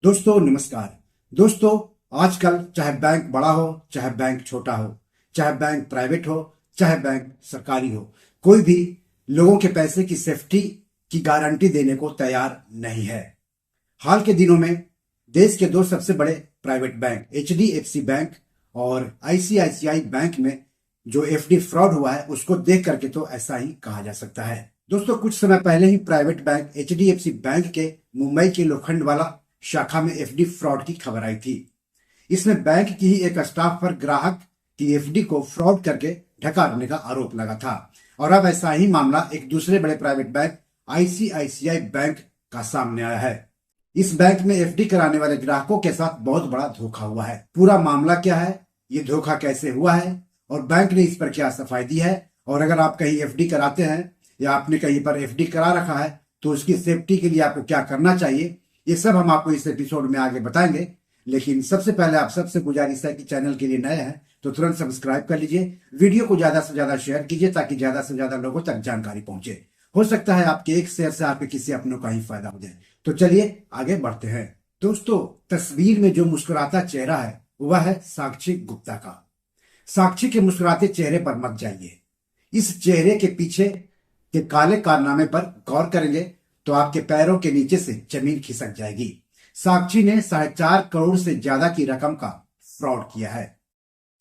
दोस्तों नमस्कार। दोस्तों, आजकल चाहे बैंक बड़ा हो, चाहे बैंक छोटा हो, चाहे बैंक प्राइवेट हो, चाहे बैंक सरकारी हो, कोई भी लोगों के पैसे की सेफ्टी की गारंटी देने को तैयार नहीं है। हाल के दिनों में देश के दो सबसे बड़े प्राइवेट बैंक एचडीएफसी बैंक और आईसीआईसीआई बैंक में जो एफडी फ्रॉड हुआ है उसको देख करके तो ऐसा ही कहा जा सकता है। दोस्तों, कुछ समय पहले ही प्राइवेट बैंक एचडीएफसी बैंक के मुंबई के लोखंड वाला शाखा में एफडी फ्रॉड की खबर आई थी। इसमें बैंक की ही एक स्टाफ पर ग्राहक की एफडी को फ्रॉड करके ढका देने का आरोप लगा था और अब ऐसा ही मामला एक दूसरे बड़े प्राइवेट बैंक आईसीआईसीआई बैंक का सामने आया है। इस बैंक में एफडी कराने वाले ग्राहकों के साथ बहुत बड़ा धोखा हुआ है। पूरा मामला क्या है, ये धोखा कैसे हुआ है और बैंक ने इस पर क्या सफाई दी है, और अगर आप कहीं एफडी कराते हैं या आपने कहीं पर एफडी करा रखा है तो उसकी सेफ्टी के लिए आपको क्या करना चाहिए, ये सब हम आपको इस एपिसोड में आगे बताएंगे। लेकिन सबसे पहले आप सबसे गुजारिश है कि चैनल के लिए नए हैं तो तुरंत सब्सक्राइब कर लीजिए, वीडियो को ज्यादा से ज्यादा शेयर कीजिए ताकि ज्यादा से ज्यादा लोगों तक जानकारी पहुंचे। हो सकता है आपके एक शेयर से आपके किसी अपनों का ही फायदा हो जाए। तो चलिए आगे बढ़ते हैं। दोस्तों, तस्वीर में जो मुस्कुराता चेहरा है वह है साक्षी गुप्ता का। साक्षी के मुस्कुराते चेहरे पर मत जाइए, इस चेहरे के पीछे के काले कारनामे पर गौर करेंगे तो आपके पैरों के नीचे से जमीन खिसक जाएगी। साक्षी ने 4.5 करोड़ से ज्यादा की रकम का फ्रॉड किया है।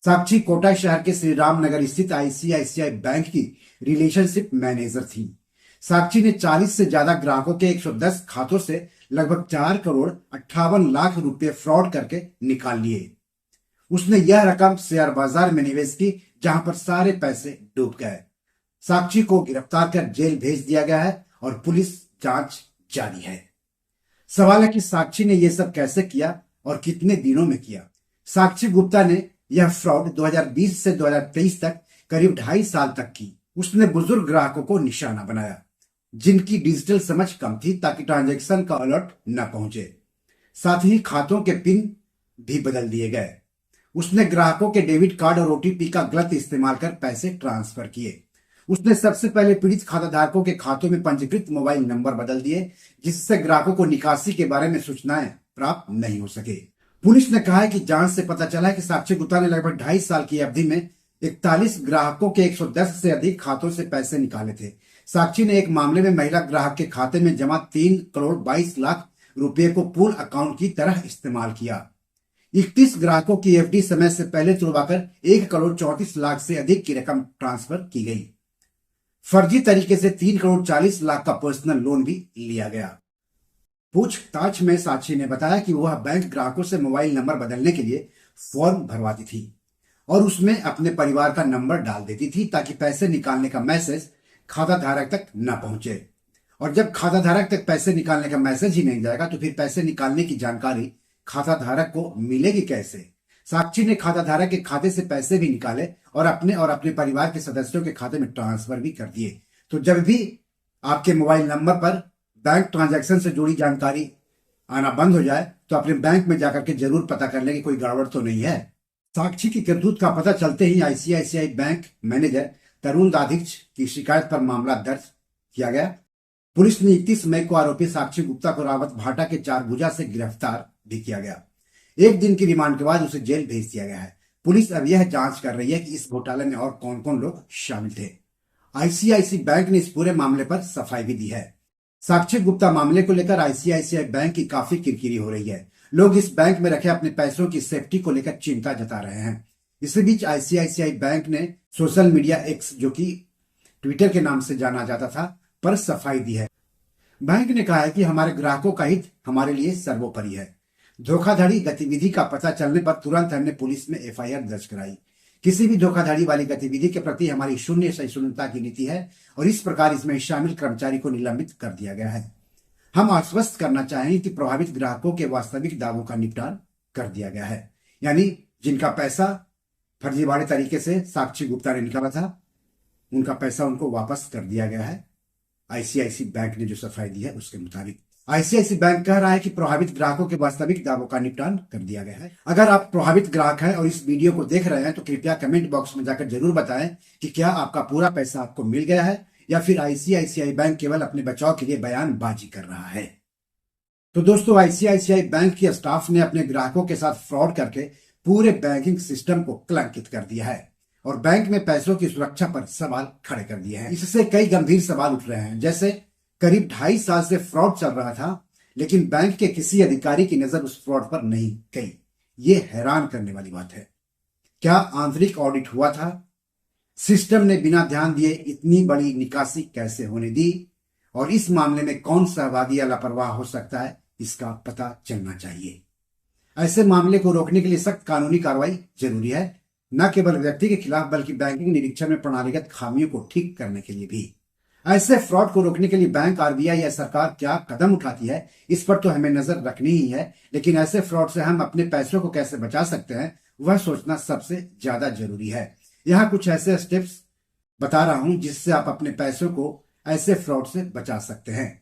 साक्षी कोटा शहर के श्री राम नगर स्थित आईसीआईसीआई बैंक की रिलेशनशिप मैनेजर थी। साक्षी ने 40 से ज्यादा ग्राहकों के 110 खातों से लगभग 4 करोड़ 58 लाख रुपए फ्रॉड करके निकाल लिए। उसने यह रकम शेयर बाजार में निवेश की, जहां पर सारे पैसे डूब गए। साक्षी को गिरफ्तार कर जेल भेज दिया गया है और पुलिस जांच जारी है। सवाल है कि साक्षी ने यह सब कैसे किया और कितने दिनों में किया। साक्षी गुप्ता ने यह फ्रॉड 2020 से 2023 तक करीब 2.5 साल तक की। उसने बुजुर्ग ग्राहकों को निशाना बनाया जिनकी डिजिटल समझ कम थी ताकि ट्रांजैक्शन का अलर्ट न पहुंचे। साथ ही खातों के पिन भी बदल दिए गए। उसने ग्राहकों के डेबिट कार्ड और ओटीपी का गलत इस्तेमाल कर पैसे ट्रांसफर किए। उसने सबसे पहले पीड़ित खाताधारकों के खातों में पंजीकृत मोबाइल नंबर बदल दिए, जिससे ग्राहकों को निकासी के बारे में सूचनाएं प्राप्त नहीं हो सके। पुलिस ने कहा है कि जांच से पता चला है कि साक्षी गुप्ता ने लगभग 2.5 साल की अवधि में 41 ग्राहकों के 110 से अधिक खातों से पैसे निकाले थे। साक्षी ने एक मामले में महिला ग्राहक के खाते में जमा 3 करोड़ 22 लाख रुपए को पूल अकाउंट की तरह इस्तेमाल किया। 31 ग्राहकों की एफडी समय से पहले तुड़वाकर 1 करोड़ 34 लाख से अधिक की रकम ट्रांसफर की गई। फर्जी तरीके से 3 करोड़ 40 लाख का पर्सनल लोन भी लिया गया। पूछताछ में साक्षी ने बताया कि वह बैंक ग्राहकों से मोबाइल नंबर बदलने के लिए फॉर्म भरवाती थी और उसमें अपने परिवार का नंबर डाल देती थी ताकि पैसे निकालने का मैसेज खाता धारक तक न पहुंचे। और जब खाता धारक तक पैसे निकालने का मैसेज ही नहीं जाएगा तो फिर पैसे निकालने की जानकारी खाता धारक को मिलेगी कैसे। साक्षी ने खाता धारक के खाते से पैसे भी निकाले और अपने परिवार के सदस्यों के खाते में ट्रांसफर भी कर दिए। तो जब भी आपके मोबाइल नंबर पर बैंक ट्रांजैक्शन से जुड़ी जानकारी आना बंद हो जाए तो अपने बैंक में जाकर के जरूर पता कर लें कि कोई गड़बड़ तो नहीं है। साक्षी की करतूत का पता चलते ही आईसीआईसीआई बैंक मैनेजर तरुण दाधिच की शिकायत पर मामला दर्ज किया गया। पुलिस ने 31 मई को आरोपी साक्षी गुप्ता को रावत भाटा के चारभुजा से गिरफ्तार भी किया गया। 1 दिन की रिमांड के बाद उसे जेल भेज दिया गया है। पुलिस अब यह जांच कर रही है कि इस घोटाले में और कौन कौन लोग शामिल थे। आईसीआईसीआई बैंक ने इस पूरे मामले पर सफाई भी दी है। साक्षी गुप्ता मामले को लेकर आईसीआईसीआई बैंक की काफी किरकिरी हो रही है। लोग इस बैंक में रखे अपने पैसों की सेफ्टी को लेकर चिंता जता रहे हैं। इसी बीच आईसीआईसीआई बैंक ने सोशल मीडिया एक्स, जो कि ट्विटर के नाम से जाना जाता था, पर सफाई दी है। बैंक ने कहा है कि हमारे ग्राहकों का हित हमारे लिए सर्वोपरि है। धोखाधड़ी गतिविधि का पता चलने पर तुरंत हमने पुलिस में एफआईआर दर्ज कराई। किसी भी धोखाधड़ी वाली गतिविधि के प्रति हमारी शून्य सहिष्णुता की नीति है और इस प्रकार इसमें शामिल कर्मचारी को निलंबित कर दिया गया है। हम आश्वस्त करना चाहेंगे कि प्रभावित ग्राहकों के वास्तविक दावों का निपटान कर दिया गया है। यानी जिनका पैसा फर्जीवाड़े तरीके से साक्षी गुप्ता ने निकाला था, उनका पैसा उनको वापस कर दिया गया है। आईसीआईसीआई बैंक ने जो सफाई दी है उसके मुताबिक आईसीआईसीआई बैंक कह रहा है कि प्रभावित ग्राहकों के वास्तविक दावों का निपटान कर दिया गया है। अगर आप प्रभावित ग्राहक हैं और इस वीडियो को देख रहे हैं तो कृपया कमेंट बॉक्स में जाकर जरूर बताएं कि क्या आपका पूरा पैसा आपको मिल गया है या फिर आईसीआईसीआई बैंक केवल अपने बचाव के लिए बयानबाजी कर रहा है। तो दोस्तों, आईसीआईसीआई बैंक के स्टाफ ने अपने ग्राहकों के साथ फ्रॉड करके पूरे बैंकिंग सिस्टम को कलंकित कर दिया है और बैंक में पैसों की सुरक्षा पर सवाल खड़े कर दिए हैं। इससे कई गंभीर सवाल उठ रहे हैं, जैसे करीब 2.5 साल से फ्रॉड चल रहा था, लेकिन बैंक के किसी अधिकारी की नजर उस फ्रॉड पर नहीं गई। ये हैरान करने वाली बात है। क्या आंतरिक ऑडिट हुआ था? सिस्टम ने बिना ध्यान दिए इतनी बड़ी निकासी कैसे होने दी? और इस मामले में कौन सहभागी या लापरवाह हो सकता है, इसका पता चलना चाहिए। ऐसे मामले को रोकने के लिए सख्त कानूनी कार्रवाई जरूरी है, न केवल व्यक्ति के खिलाफ बल्कि बैंकिंग निरीक्षण में प्रणालीगत खामियों को ठीक करने के लिए भी। ऐसे फ्रॉड को रोकने के लिए बैंक, आरबीआई या सरकार क्या कदम उठाती है, इस पर तो हमें नजर रखनी ही है, लेकिन ऐसे फ्रॉड से हम अपने पैसों को कैसे बचा सकते हैं, वह सोचना सबसे ज्यादा जरूरी है। यहाँ कुछ ऐसे स्टेप्स बता रहा हूं जिससे आप अपने पैसों को ऐसे फ्रॉड से बचा सकते हैं।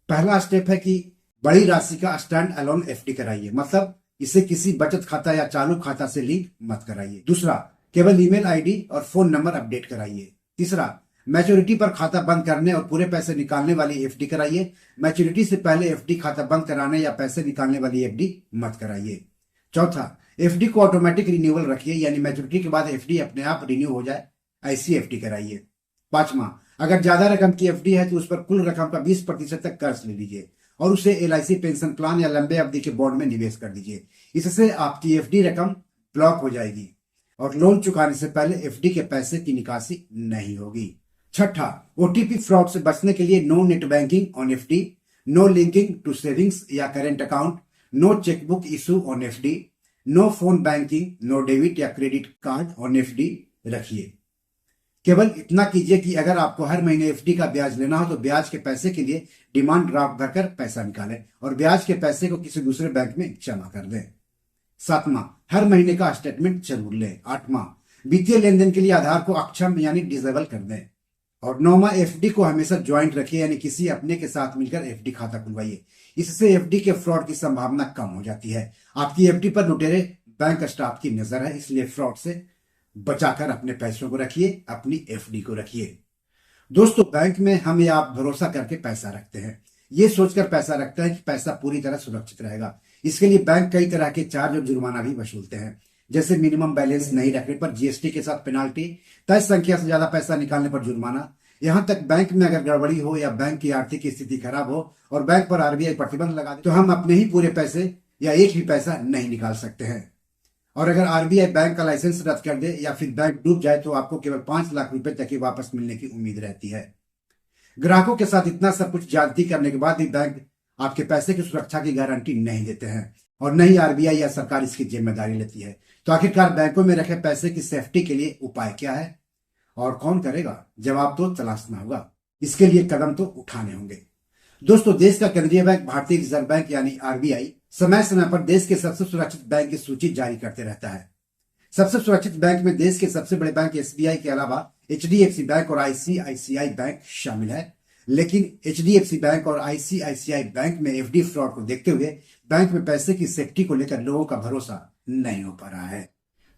पहला स्टेप है कि बड़ी राशि का स्टैंड अलोन एफडी कराइए, मतलब इसे किसी बचत खाता या चालू खाता से लिंक मत कराइए। दूसरा, केवल ईमेल आईडी और फोन नंबर अपडेट कराइए। तीसरा, मैच्योरिटी पर खाता बंद करने और पूरे पैसे निकालने वाली एफडी कराइए। मैच्योरिटी से पहले एफडी खाता बंद कराने या पैसे निकालने वाली एफडी मत कराइए। चौथा, एफडी को ऑटोमेटिक रिन्यूअल रखिए, यानी मैच्योरिटी के बाद एफडी अपने आप रिन्यू हो जाए, ऐसी एफडी कराइए। पांचवा, अगर ज्यादा रकम की एफडी है तो उस पर कुल रकम का 20% तक कर्ज ले लीजिए और उसे एलआईसी पेंशन प्लान या लंबे अवधि के बॉन्ड में निवेश कर दीजिए। इससे आपकी एफडी रकम ब्लॉक हो जाएगी और लोन चुकाने से पहले एफडी के पैसे की निकासी नहीं होगी। छठा, ओटीपी फ्रॉड से बचने के लिए no net banking on FD, no linking to savings या current account, no chequebook issue on FD, no phone banking, no debit या क्रेडिट कार्ड ऑन एफडी रखिए। केवल इतना कीजिए कि अगर आपको हर महीने एफडी का ब्याज लेना हो तो ब्याज के पैसे के लिए डिमांड ड्राफ्ट भरकर पैसा निकालें और ब्याज के पैसे को किसी दूसरे बैंक में जमा कर दें। सातवां, हर महीने का स्टेटमेंट जरूर लें। आठवां, वित्तीय लेनदेन के लिए आधार को अक्षम यानी डिसेबल कर दें। और नौवां, एफडी को हमेशा ज्वाइंट रखिए, यानी किसी अपने के साथ मिलकर एफडी खाता खुलवाइए। इससे एफडी के फ्रॉड की संभावना कम हो जाती है। आपकी एफडी पर लुटेरे बैंक स्टाफ की नजर है, इसलिए फ्रॉड से बचाकर अपने पैसों को रखिए, अपनी एफडी को रखिए। दोस्तों, बैंक में हम या आप भरोसा करके पैसा रखते हैं, ये सोचकर पैसा रखते हैं कि पैसा पूरी तरह सुरक्षित रहेगा। इसके लिए बैंक कई तरह के चार्ज और जुर्माना भी वसूलते हैं, जैसे मिनिमम बैलेंस नहीं रखने पर जीएसटी के साथ पेनाल्टी, तय संख्या से ज्यादा पैसा निकालने पर जुर्माना। यहां तक बैंक में अगर गड़बड़ी हो या बैंक की आर्थिक स्थिति खराब हो और बैंक पर आरबीआई प्रतिबंध लगा दे तो हम अपने ही पूरे पैसे या एक भी पैसा नहीं निकाल सकते हैं। और अगर आरबीआई बैंक का लाइसेंस रद्द कर दे या फिर बैंक डूब जाए तो आपको केवल 5 लाख रुपए तक ही वापस मिलने की उम्मीद रहती है। ग्राहकों के साथ इतना सब कुछ ज्यादती करने के बाद भी बैंक आपके पैसे की सुरक्षा की गारंटी नहीं देते हैं और न ही आरबीआई या सरकार इसकी जिम्मेदारी लेती है। तो आखिरकार बैंकों में रखे पैसे की सेफ्टी के लिए उपाय क्या है और कौन करेगा? जवाब तो तलाशना होगा। इसके लिए कदम तो उठाने होंगे। दोस्तों, देश का केंद्रीय बैंक भारतीय रिजर्व बैंक यानी आरबीआई समय समय पर देश के सबसे सुरक्षित बैंक की सूची जारी करते रहता है। सबसे सुरक्षित बैंक में देश के सबसे बड़े बैंक एसबीआई के अलावा एचडीएफसी बैंक और आईसीआईसीआई बैंक शामिल है। लेकिन एचडीएफसी बैंक और आईसीआईसीआई बैंक में एफडी फ्रॉड को देखते हुए बैंक में पैसे की सेफ्टी को लेकर लोगों का भरोसा नहीं हो पा रहा है।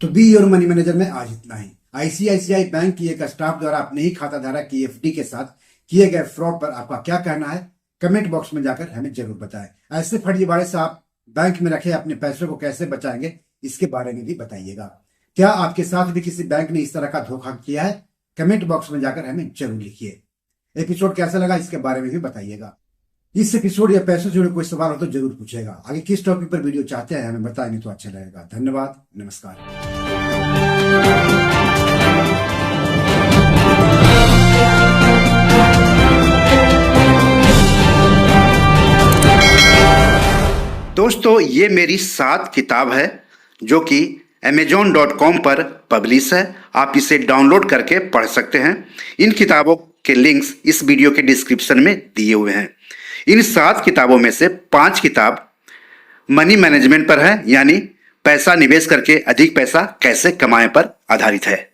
तो बी योर मनी मैनेजर में आज इतना ही। आईसीआईसीआई बैंक की एक स्टाफ द्वारा अपने ही खाता धारक की एफडी के साथ किए गए फ्रॉड पर आपका क्या कहना है, कमेंट बॉक्स में जाकर हमें जरूर बताएं। ऐसे फर्जीवाड़े से आप बैंक में रखे अपने पैसों को कैसे बचाएंगे, इसके बारे में भी बताइएगा। क्या आपके साथ भी किसी बैंक ने इस तरह का धोखा किया है? कमेंट बॉक्स में जाकर हमें जरूर लिखिए। एपिसोड कैसा लगा, इसके बारे में भी बताइएगा। इस एपिसोड या पैसों से जुड़े कोई सवाल हो तो जरूर पूछेगा। आगे किस टॉपिक पर वीडियो चाहते हैं हमें बताएंगे तो अच्छा लगेगा। धन्यवाद, नमस्कार। दोस्तों, ये मेरी 7 किताब है जो कि amazon.com पर पब्लिश है। आप इसे डाउनलोड करके पढ़ सकते हैं। इन किताबों के लिंक्स इस वीडियो के डिस्क्रिप्शन में दिए हुए हैं। इन 7 किताबों में से 5 किताब मनी मैनेजमेंट पर है, यानी पैसा निवेश करके अधिक पैसा कैसे कमाएं पर आधारित है।